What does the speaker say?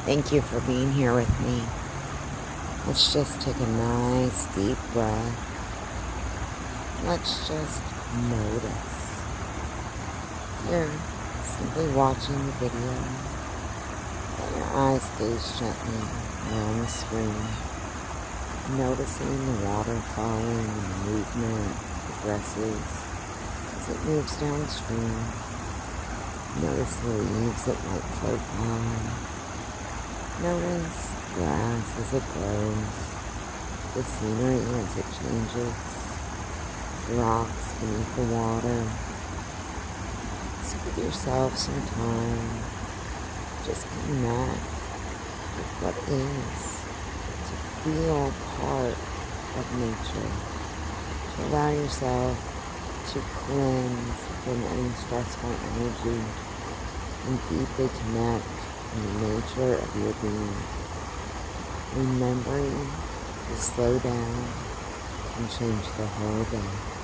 Thank you for being here with me. Let's just take a nice deep breath. Let's just notice. You're simply watching the video. Let your eyes gaze gently around the screen, noticing the water falling and the movement progresses as it moves downstream. Notice the leaves that might float by. Notice grass as it grows, the scenery as it changes, rocks beneath the water. Just give yourself some time. Just connect with what is, to feel part of nature, to allow yourself to cleanse from any stressful energy and deeply connect in the nature of your being, remembering to slow down and change the whole day.